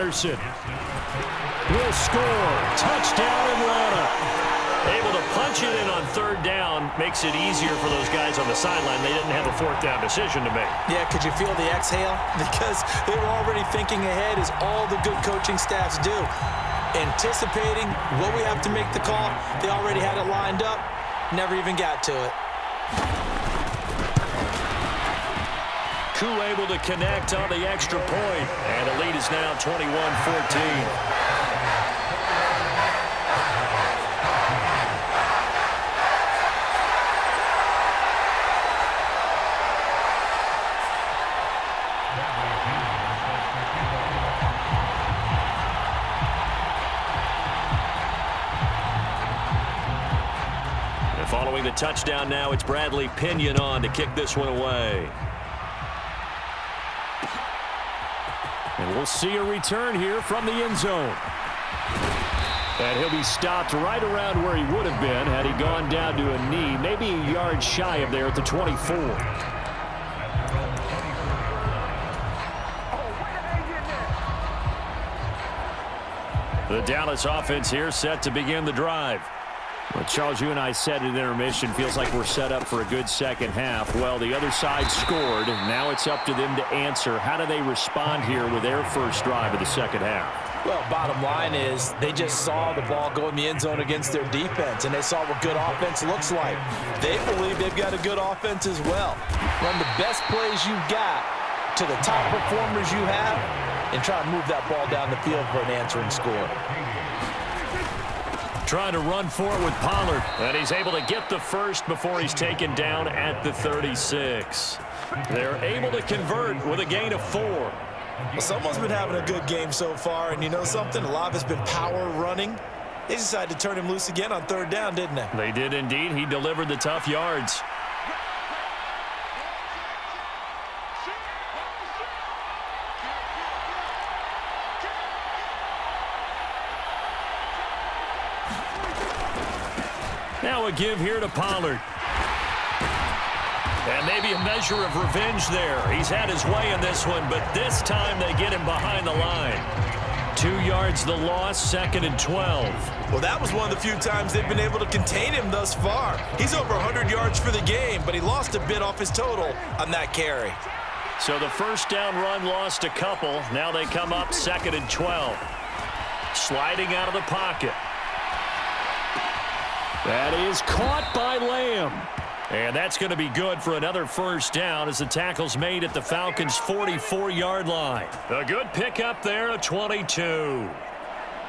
Patterson will score. Touchdown, Atlanta. Able to punch it in on third down. Makes it easier for those guys on the sideline. They didn't have a fourth down decision to make. Yeah, could you feel the exhale? Because they were already thinking ahead, as all the good coaching staffs do. Anticipating what we have to make the call. They already had it lined up. Never even got to it. Koo able to connect on the extra point. And the lead is now 21-14. Following the touchdown now, it's Bradley Pinion on to kick this one away. And we'll see a return here from the end zone. And he'll be stopped right around where he would have been had he gone down to a knee, maybe a yard shy of there at the 24. The Dallas offense here set to begin the drive. Well, Charles, you and I said at intermission, feels like we're set up for a good second half. Well, the other side scored. Now it's up to them to answer. How do they respond here with their first drive of the second half? Well, bottom line is they just saw the ball go in the end zone against their defense, and they saw what good offense looks like. They believe they've got a good offense as well. Run the best plays you've got to the top performers you have and try to move that ball down the field for an answering score. Trying to run for it with Pollard, and he's able to get the first before he's taken down at the 36. They're able to convert with a gain of 4. Well, someone's been having a good game so far, and you know something? A lot of it's been power running. They decided to turn him loose again on third down, didn't they? They did indeed. He delivered the tough yards. Now a give here to Pollard. And maybe a measure of revenge there. He's had his way in this one, but this time they get him behind the line. 2 yards the loss, 2nd and 12. Well, that was one of the few times they've been able to contain him thus far. He's over 100 yards for the game, but he lost a bit off his total on that carry. So the first down run lost a couple. Now they come up 2nd and 12. Sliding out of the pocket. That is caught by Lamb. And that's going to be good for another first down as the tackle's made at the Falcons' 44-yard line. A good pickup there of 22.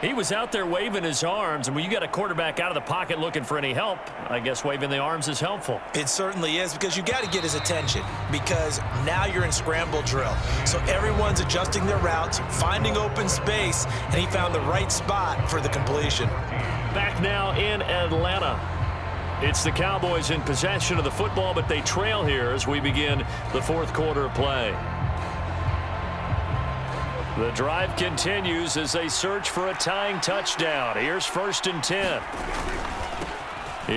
He was out there waving his arms, and when you got a quarterback out of the pocket looking for any help, I guess waving the arms is helpful. It certainly is, because you got to get his attention, because now you're in scramble drill. So everyone's adjusting their routes, finding open space, and he found the right spot for the completion. Back now in Atlanta. It's the Cowboys in possession of the football, but they trail here as we begin the fourth quarter of play. The drive continues as they search for a tying touchdown. Here's 1st and 10.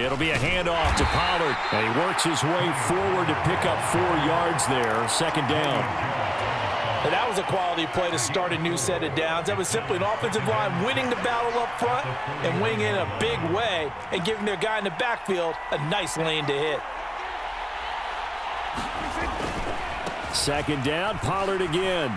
It'll be a handoff to Pollard, and he works his way forward to pick up 4 yards there, 2nd down. And that was a quality play to start a new set of downs. That was simply an offensive line winning the battle up front and winning in a big way and giving their guy in the backfield a nice lane to hit. 2nd down, Pollard again.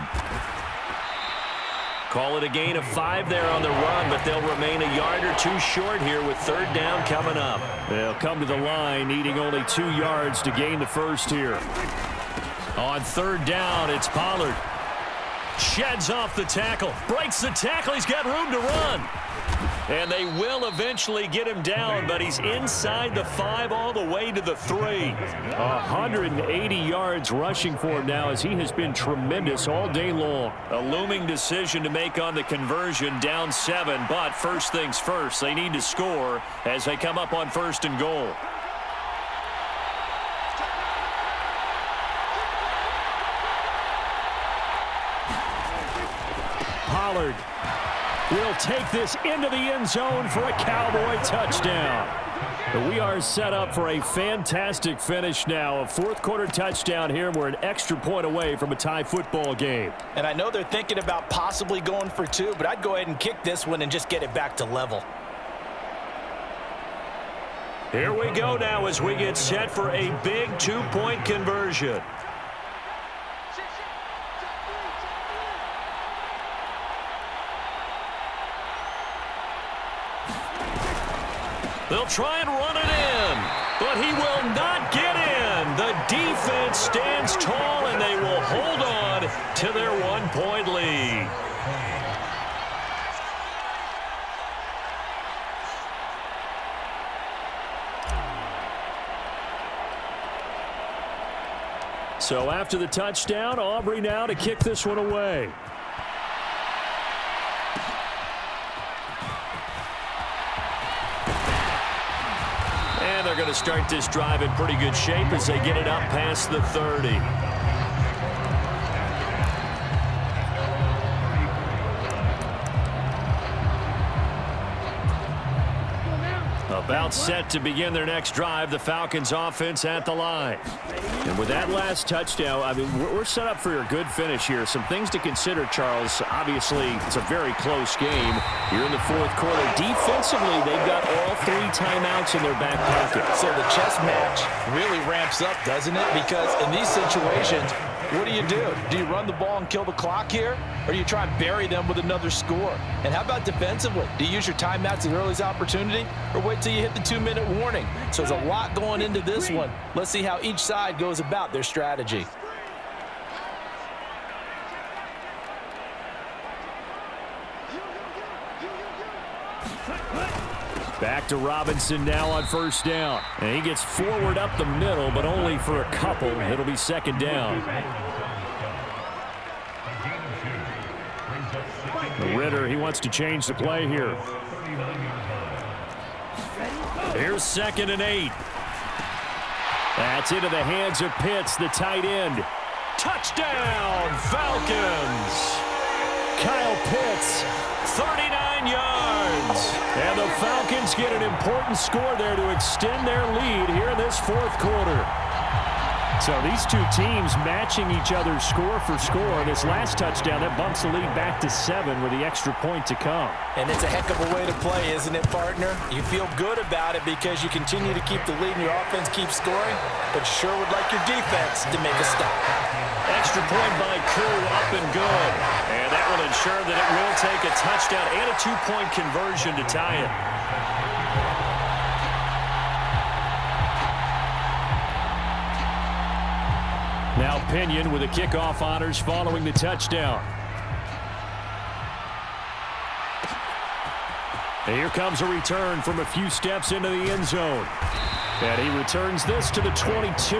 Call it a gain of 5 there on the run, but they'll remain a yard or 2 short here with 3rd down coming up. They'll come to the line needing only 2 yards to gain the first here. On 3rd down, it's Pollard. Sheds off the tackle, breaks the tackle, he's got room to run. And they will eventually get him down, but he's inside the 5 all the way to the 3. 180 yards rushing for him now as he has been tremendous all day long. A looming decision to make on the conversion, down 7, but first things first, they need to score as they come up on 1st and goal. Pollard will take this into the end zone for a Cowboy touchdown. We are set up for a fantastic finish now. A fourth-quarter touchdown here. We're an extra point away from a tie football game. And I know they're thinking about possibly going for two, but I'd go ahead and kick this one and just get it back to level. Here we go now as we get set for a big two-point conversion. They'll try and run it in, but he will not get in. The defense stands tall, and they will hold on to their one-point lead. So after the touchdown, Aubrey now to kick this one away. And they're going to start this drive in pretty good shape as they get it up past the 30. About set to begin their next drive, the Falcons offense at the line. And with that last touchdown, I mean, we're set up for a good finish here. Some things to consider, Charles. Obviously, it's a very close game here in the fourth quarter. Defensively, they've got all three timeouts in their back pocket. So the chess match really ramps up, doesn't it? Because in these situations, what do? Do you run the ball and kill the clock here? Or do you try and bury them with another score? And how about defensively? Do you use your timeouts as early as opportunity? Or wait till you hit the 2-minute warning? So there's a lot going into this one. Let's see how each side goes about their strategy. Back to Robinson now on first down. And he gets forward up the middle, but only for a couple. It'll be second down. Ritter, he wants to change the play here. Here's 2nd and 8. That's into the hands of Pitts, the tight end. Touchdown, Falcons! Kyle Pitts, 39 yards. And the Falcons get an important score there to extend their lead here in this fourth quarter. So these two teams matching each other score for score. This last touchdown, that bumps the lead back to 7 with the extra point to come. And it's a heck of a way to play, isn't it, partner? You feel good about it because you continue to keep the lead and your offense keeps scoring, but you sure would like your defense to make a stop. Extra point by Koo, up and good. And that will ensure that it will take a touchdown and a 2-point conversion to tie it. Now Pinion with the kickoff honors following the touchdown. And here comes a return from a few steps into the end zone. And he returns this to the 22.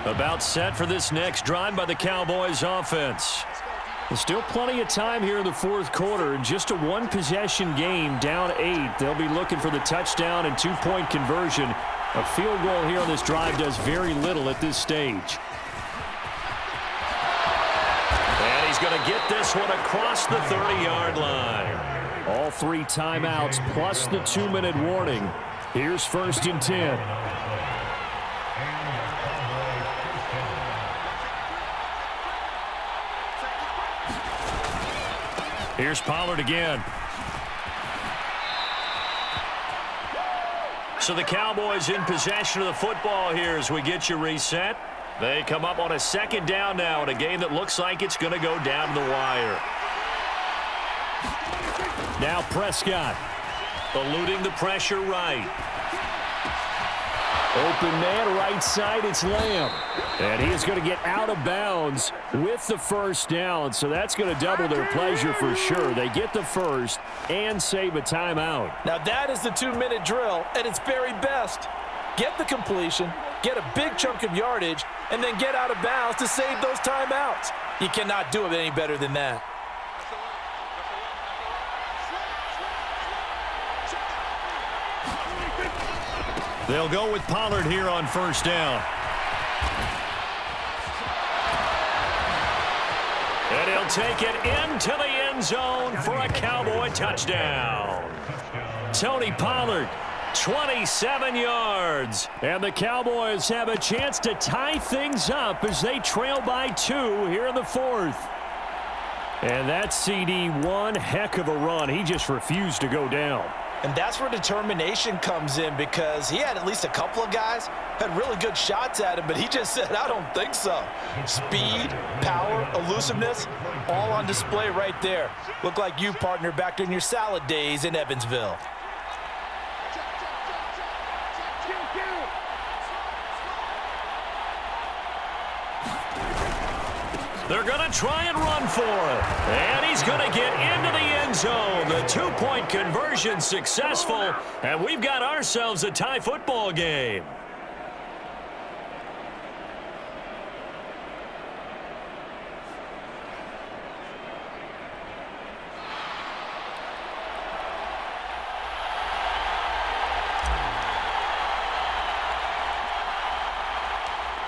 About set for this next drive by the Cowboys offense. There's still plenty of time here in the fourth quarter. Just a one-possession game, down 8. They'll be looking for the touchdown and 2-point conversion. A field goal here on this drive does very little at this stage. And he's going to get this one across the 30-yard line. All three timeouts plus the 2-minute warning. Here's 1st and 10. Here's Pollard again. So the Cowboys in possession of the football here as we get you reset. They come up on a 2nd down now in a game that looks like it's going to go down the wire. Now Prescott eluding the pressure right. Open man right side, it's Lamb. And he is going to get out of bounds with the first down. So that's going to double their pleasure for sure. They get the first and save a timeout. Now that is the 2-minute drill at its very best. Get the completion, get a big chunk of yardage, and then get out of bounds to save those timeouts. You cannot do it any better than that. They'll go with Pollard here on first down. And he'll take it into the end zone for a Cowboy touchdown. Tony Pollard, 27 yards. And the Cowboys have a chance to tie things up as they trail by 2 here in the 4th. And that CD, one heck of a run. He just refused to go down. And that's where determination comes in, because he had at least a couple of guys had really good shots at him, but he just said, I don't think so. Speed, power, elusiveness, all on display right there. Look like you, partner, back in your salad days in Evansville. They're going to try and run for it. And he's going to get into the end zone. The 2-point conversion successful. And we've got ourselves a tie football game.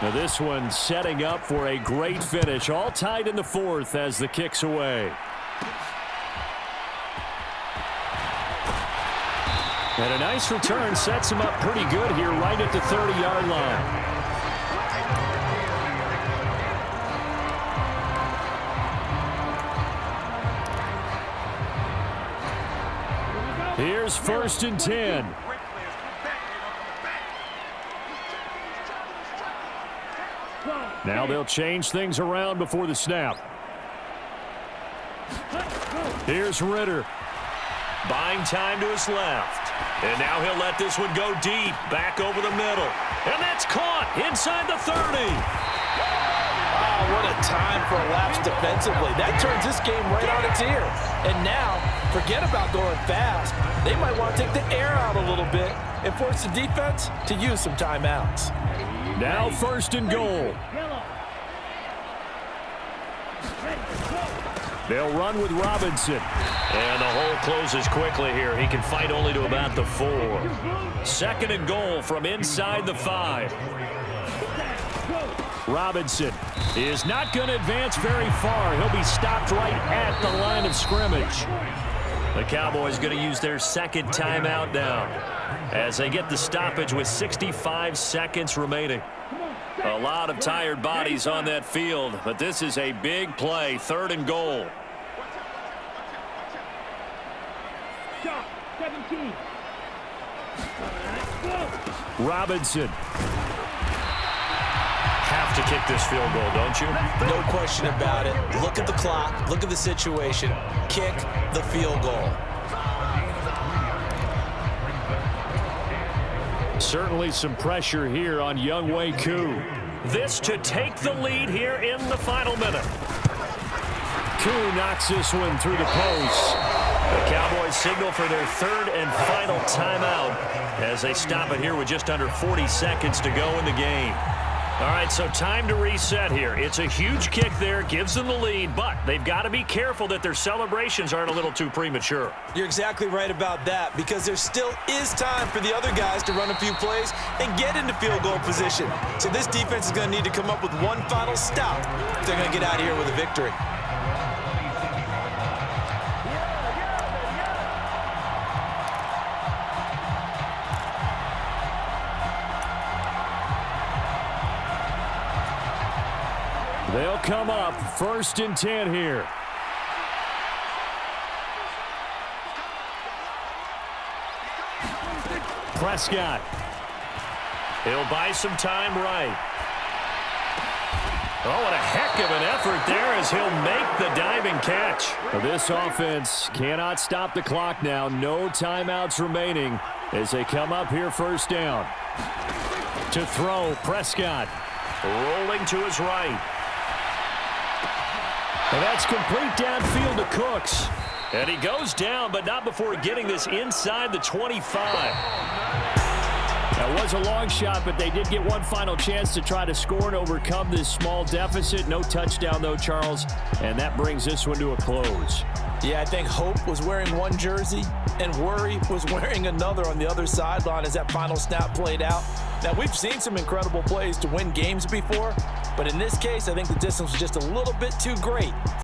Now this one setting up for a great finish. All tied in the 4th as the kick's away. And a nice return sets him up pretty good here right at the 30-yard line. Here's 1st and 10. Now they'll change things around before the snap. Here's Ritter. Buying time to his left. And now he'll let this one go deep, back over the middle. And that's caught inside the 30. Oh, what a time for a lapse defensively. That turns this game right on its ear. And now, forget about going fast. They might want to take the air out a little bit and force the defense to use some timeouts. Now 1st and goal. They'll run with Robinson. And the hole closes quickly here. He can fight only to about the 4. 2nd and goal from inside the 5. Robinson is not going to advance very far. He'll be stopped right at the line of scrimmage. The Cowboys going to use their 2nd timeout now as they get the stoppage with 65 seconds remaining. A lot of tired bodies on that field, but this is a big play. 3rd and goal. Robinson. Have to kick this field goal, don't you? No question about it. Look at the clock. Look at the situation. Kick the field goal. Certainly some pressure here on Younghoe Koo. This to take the lead here in the final minute. Koo knocks this one through the post. The Cowboys signal for their 3rd and final timeout as they stop it here with just under 40 seconds to go in the game. All right, so time to reset here. It's a huge kick there, gives them the lead, but they've got to be careful that their celebrations aren't a little too premature. You're exactly right about that, because there still is time for the other guys to run a few plays and get into field goal position. So this defense is going to need to come up with one final stop if they're going to get out of here with a victory. They'll come up 1st and 10 here. Prescott. He'll buy some time right. Oh, what a heck of an effort there as he'll make the diving catch. This offense cannot stop the clock now. No timeouts remaining as they come up here 1st down. To throw, Prescott. Rolling to his right. And that's complete downfield to Cooks. And he goes down, but not before getting this inside the 25. That was a long shot, but they did get one final chance to try to score and overcome this small deficit. No touchdown, though, Charles. And that brings this one to a close. Yeah, I think Hope was wearing one jersey and Worry was wearing another on the other sideline as that final snap played out. Now, we've seen some incredible plays to win games before, but in this case, I think the distance was just a little bit too great